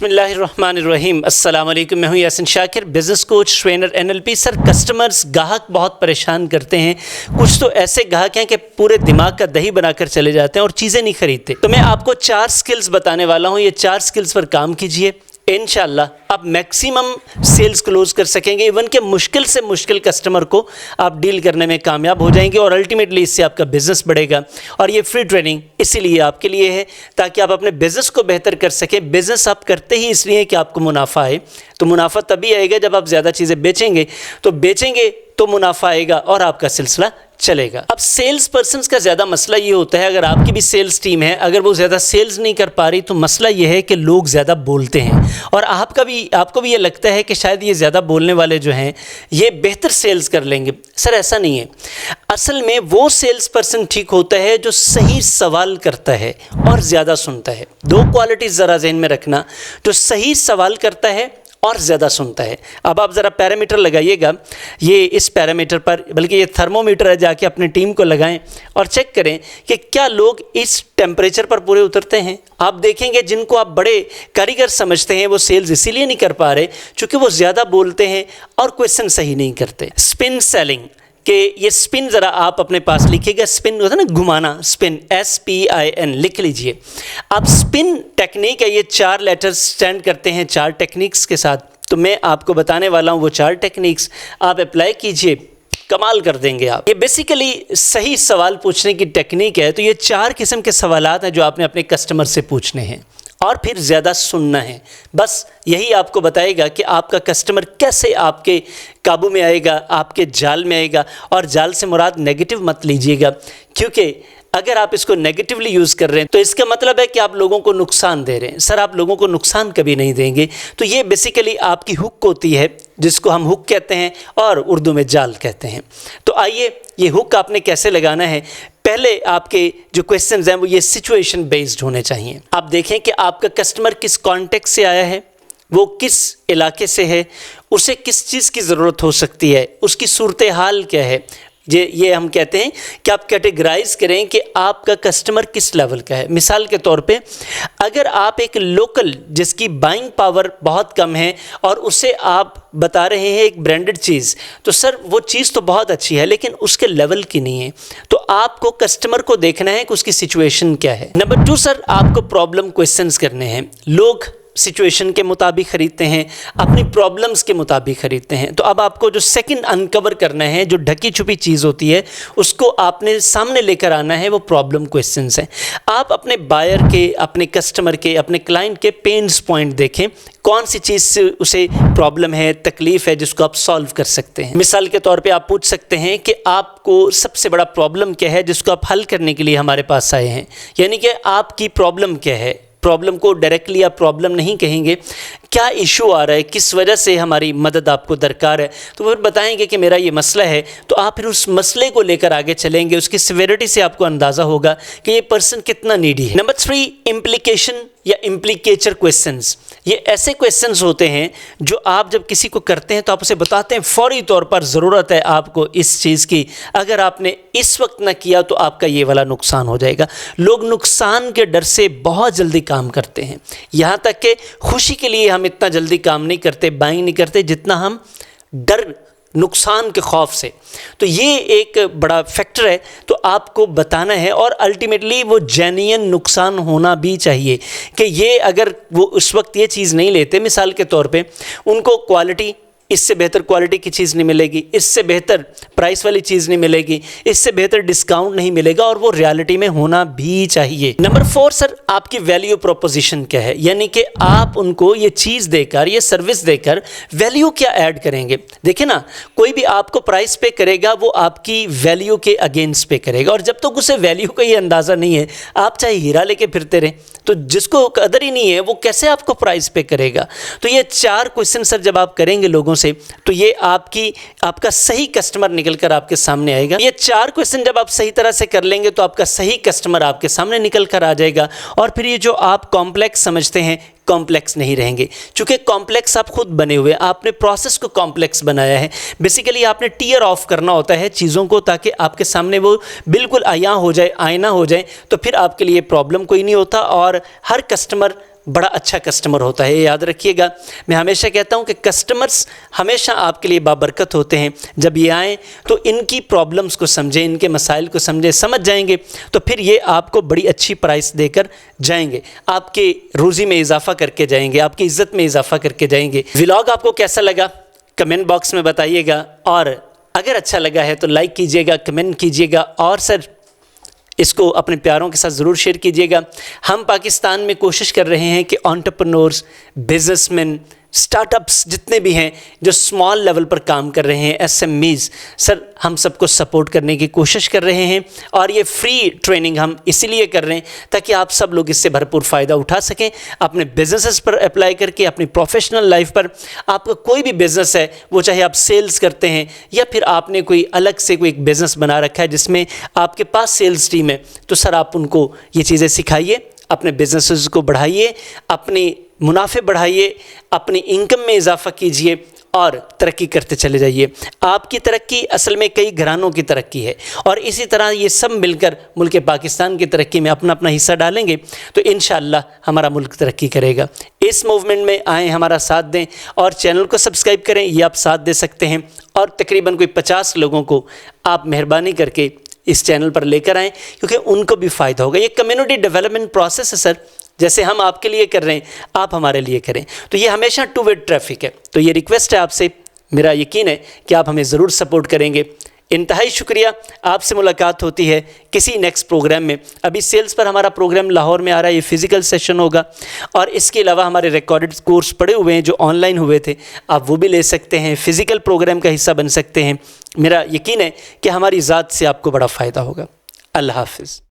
बिस्मिल्लाहिर्रहमानिर्रहीम। अस्सलाम वालेकुम। मैं हूं Yasin Shakir, business coach, trainer, NLP। Sir, customers, ग्राहक बहुत परेशान करते हैं। कुछ तो ऐसे ग्राहक हैं कि पूरे दिमाग का दही बनाकर चले जाते हैं और चीज़ें नहीं खरीदते। तो मैं आपको 4 स्किल्स बताने वाला हूं। ये 4 स्किल्स पर काम कीजिए, इंशाल्लाह आप मैक्सिमम सेल्स क्लोज कर सकेंगे। इवन के मुश्किल से मुश्किल कस्टमर को आप डील करने में कामयाब हो जाएंगे और अल्टीमेटली इससे आपका बिजनेस बढ़ेगा। और ये फ्री ट्रेनिंग इसीलिए आपके लिए है ताकि आप अपने बिजनेस को बेहतर कर सकें। बिजनेस आप करते ही इसलिए कि आपको मुनाफा आए, तो मुनाफा तभी आएगा जब आप ज़्यादा चीज़ें बेचेंगे तो मुनाफा आएगा और आपका सिलसिला चलेगा। अब सेल्स पर्सन्स का ज़्यादा मसला ये होता है, अगर आपकी भी सेल्स टीम है, अगर वो ज़्यादा सेल्स नहीं कर पा रही तो मसला ये है कि लोग ज़्यादा बोलते हैं और आपको भी ये लगता है कि शायद ये ज़्यादा बोलने वाले जो हैं ये बेहतर सेल्स कर लेंगे। सर, ऐसा नहीं है। असल में वो सेल्स पर्सन ठीक होता है जो सही सवाल करता है और ज़्यादा सुनता है। 2 क्वालिटीज़ ज़रा ज़हन में रखना, जो सही सवाल करता है और ज़्यादा सुनता है। अब आप ज़रा पैरामीटर लगाइएगा, ये इस पैरामीटर पर, बल्कि ये थर्मोमीटर है, जाके अपनी टीम को लगाएं और चेक करें कि क्या लोग इस टेम्परेचर पर पूरे उतरते हैं। आप देखेंगे जिनको आप बड़े कारीगर समझते हैं वो सेल्स इसीलिए नहीं कर पा रहे क्योंकि वो ज़्यादा बोलते हैं और क्वेश्चन सही नहीं करते। स्पिन सेलिंग कि ये स्पिन ज़रा आप अपने पास लिखिएगा। स्पिन होता है ना, घुमाना, स्पिन, SPIN लिख लीजिए। अब स्पिन टेक्निक है, ये 4 लेटर्स स्टैंड करते हैं 4 टेक्निक्स के साथ। तो मैं आपको बताने वाला हूँ वो 4 टेक्निक्स, आप अप्लाई कीजिए, कमाल कर देंगे आप। ये बेसिकली सही सवाल पूछने की टेक्निक है। तो ये 4 किस्म के सवालात हैं जो आपने अपने कस्टमर से पूछने हैं और फिर ज़्यादा सुनना है। बस यही आपको बताएगा कि आपका कस्टमर कैसे आपके काबू में आएगा, आपके जाल में आएगा। और जाल से मुराद नेगेटिव मत लीजिएगा, क्योंकि अगर आप इसको नेगेटिवली यूज़ कर रहे हैं तो इसका मतलब है कि आप लोगों को नुकसान दे रहे हैं। सर, आप लोगों को नुकसान कभी नहीं देंगे। तो ये बेसिकली आपकी हुक होती है, जिसको हम हुक कहते हैं और उर्दू में जाल कहते हैं। तो आइए, ये हुक आपने कैसे लगाना है। पहले आपके जो क्वेश्चंस हैं वो ये सिचुएशन बेस्ड होने चाहिए। आप देखें कि आपका कस्टमर किस कॉन्टेक्स्ट से आया है, वो किस इलाके से है, उसे किस चीज़ की ज़रूरत हो सकती है, उसकी सूरत हाल क्या है। ये हम कहते हैं कि आप कैटेगराइज करें कि आपका कस्टमर किस लेवल का है। मिसाल के तौर पे, अगर आप एक लोकल जिसकी बाइंग पावर बहुत कम है और उसे आप बता रहे हैं एक ब्रांडेड चीज़, तो सर वो चीज़ तो बहुत अच्छी है लेकिन उसके लेवल की नहीं है। तो आपको कस्टमर को देखना है कि उसकी सिचुएशन क्या है। नंबर 2 सर, आपको प्रॉब्लम क्वेश्चंस करने हैं। लोग सिचुएशन के मुताबिक ख़रीदते हैं, अपनी प्रॉब्लम्स के मुताबिक ख़रीदते हैं। तो अब आपको जो सेकंड अनकवर करना है, जो ढकी छुपी चीज़ होती है, उसको आपने सामने लेकर आना है, वो प्रॉब्लम क्वेश्चंस हैं। आप अपने बायर के, अपने कस्टमर के, अपने क्लाइंट के पेन्स पॉइंट देखें, कौन सी चीज़ से उसे प्रॉब्लम है, तकलीफ़ है, जिसको आप सॉल्व कर सकते हैं। मिसाल के तौर पे आप पूछ सकते हैं कि आपको सबसे बड़ा प्रॉब्लम क्या है जिसको आप हल करने के लिए हमारे पास आए हैं। यानी कि आपकी प्रॉब्लम क्या है। प्रॉब्लम को डायरेक्टली आप प्रॉब्लम नहीं कहेंगे, क्या इशू आ रहा है, किस वजह से हमारी मदद आपको दरकार है। तो फिर बताएंगे कि मेरा ये मसला है, तो आप फिर उस मसले को लेकर आगे चलेंगे। उसकी सिवियरिटी से आपको अंदाज़ा होगा कि ये पर्सन कितना नीडी है। नंबर 3, इम्प्लीकेशन या इम्प्लीकेचर क्वेश्चंस। ये ऐसे क्वेश्चंस होते हैं जो आप जब किसी को करते हैं तो आप उसे बताते हैं फौरी तौर पर ज़रूरत है आपको इस चीज़ की, अगर आपने इस वक्त ना किया तो आपका ये वाला नुकसान हो जाएगा। लोग नुकसान के डर से बहुत जल्दी काम करते हैं, यहाँ तक कि खुशी के लिए हम इतना जल्दी काम नहीं करते, बाइंग नहीं करते, जितना हम डर, नुकसान के खौफ से। तो ये एक बड़ा फैक्टर है, तो आपको बताना है। और अल्टीमेटली वो जेन्युइन नुकसान होना भी चाहिए कि ये अगर वो उस वक्त ये चीज़ नहीं लेते, मिसाल के तौर पे उनको क्वालिटी, इससे बेहतर क्वालिटी की चीज़ नहीं मिलेगी, इससे बेहतर प्राइस वाली चीज़ नहीं मिलेगी, इससे बेहतर डिस्काउंट नहीं मिलेगा, और वो रियलिटी में होना भी चाहिए। नंबर 4 सर, आपकी वैल्यू प्रोपोजिशन क्या है। यानी कि आप उनको ये चीज़ देकर, ये सर्विस देकर वैल्यू क्या ऐड करेंगे। देखिए ना, कोई भी आपको प्राइस पे करेगा वो आपकी वैल्यू के अगेंस्ट पे करेगा, और जब तक उसे वैल्यू का ही अंदाज़ा नहीं है, आप चाहे हीरा लेके फिरते रहें, तो जिसको कदर ही नहीं है वो कैसे आपको प्राइस पे करेगा। तो ये 4 क्वेश्चन सर जब आप करेंगे लोगों से, तो ये आपका सही कस्टमर निकल कर आपके सामने आएगा। ये 4 क्वेश्चन जब आप सही तरह से कर लेंगे तो आपका सही कस्टमर आपके सामने निकल कर आ जाएगा। और फिर ये जो आप कॉम्प्लेक्स समझते हैं, कॉम्प्लेक्स नहीं रहेंगे, क्योंकि कॉम्प्लेक्स आप खुद बने हुए हैं, आपने प्रोसेस को कॉम्प्लेक्स बनाया है। बेसिकली आपने टीयर ऑफ करना होता है चीज़ों को, ताकि आपके सामने वो बिल्कुल आया हो जाए, आईना हो जाए, तो फिर आपके लिए प्रॉब्लम कोई नहीं होता और हर कस्टमर बड़ा अच्छा कस्टमर होता है। याद रखिएगा, मैं हमेशा कहता हूं कि कस्टमर्स हमेशा आपके लिए बाबरकत होते हैं। जब ये आएँ तो इनकी प्रॉब्लम्स को समझें, इनके मसाइल को समझें, समझ जाएंगे तो फिर ये आपको बड़ी अच्छी प्राइस देकर जाएंगे, आपके रोज़ी में इजाफा करके जाएंगे, आपकी इज़्ज़त में इजाफा करके जाएंगे। व्लॉग आपको कैसा लगा कमेंट बॉक्स में बताइएगा, और अगर अच्छा लगा है तो लाइक कीजिएगा, कमेंट कीजिएगा, और सर इसको अपने प्यारों के साथ ज़रूर शेयर कीजिएगा। हम पाकिस्तान में कोशिश कर रहे हैं कि एंटरप्रेन्योर्स, बिजनेसमैन, स्टार्टअप्स जितने भी हैं जो स्मॉल लेवल पर काम कर रहे हैं, एसएमईज़, सर हम सबको सपोर्ट करने की कोशिश कर रहे हैं। और ये फ्री ट्रेनिंग हम इसीलिए कर रहे हैं ताकि आप सब लोग इससे भरपूर फ़ायदा उठा सकें, अपने बिजनेसेस पर अप्लाई करके, अपनी प्रोफेशनल लाइफ पर। आपका कोई भी बिज़नेस है, वो चाहे आप सेल्स करते हैं या फिर आपने कोई अलग से कोई एक बिज़नेस बना रखा है जिसमें आपके पास सेल्स टीम है, तो सर आप उनको ये चीज़ें सिखाइए, अपने बिजनेसेस को बढ़ाइए, अपने मुनाफे बढ़ाइए, अपनी इनकम में इजाफा कीजिए और तरक्की करते चले जाइए। आपकी तरक्की असल में कई घरानों की तरक्की है, और इसी तरह ये सब मिलकर मुल्क पाकिस्तान की तरक्की में अपना अपना हिस्सा डालेंगे तो इंशाअल्लाह हमारा मुल्क तरक्की करेगा। इस मूवमेंट में आएँ, हमारा साथ दें और चैनल को सब्सक्राइब करें, ये आप साथ दे सकते हैं। और तकरीबन कोई 50 लोगों को आप मेहरबानी करके इस चैनल पर लेकर आएँ, क्योंकि उनको भी फ़ायदा होगा। ये कम्युनिटी डेवलपमेंट प्रोसेस है सर, जैसे हम आपके लिए कर रहे हैं आप हमारे लिए करें, तो ये हमेशा टू वे ट्रैफिक है। तो ये रिक्वेस्ट है आपसे, मेरा यकीन है कि आप हमें ज़रूर सपोर्ट करेंगे। इंतहाई शुक्रिया। आपसे मुलाकात होती है किसी नेक्स्ट प्रोग्राम में। अभी सेल्स पर हमारा प्रोग्राम लाहौर में आ रहा है, ये फ़िज़िकल सेशन होगा, और इसके अलावा हमारे रिकॉर्डेड कोर्स पड़े हुए हैं जो ऑनलाइन हुए थे, आप वो भी ले सकते हैं, फ़िज़िकल प्रोग्राम का हिस्सा बन सकते हैं। मेरा यकीन है कि हमारी ज़ात से आपको बड़ा फ़ायदा होगा। अल्लाह हाफ़िज़।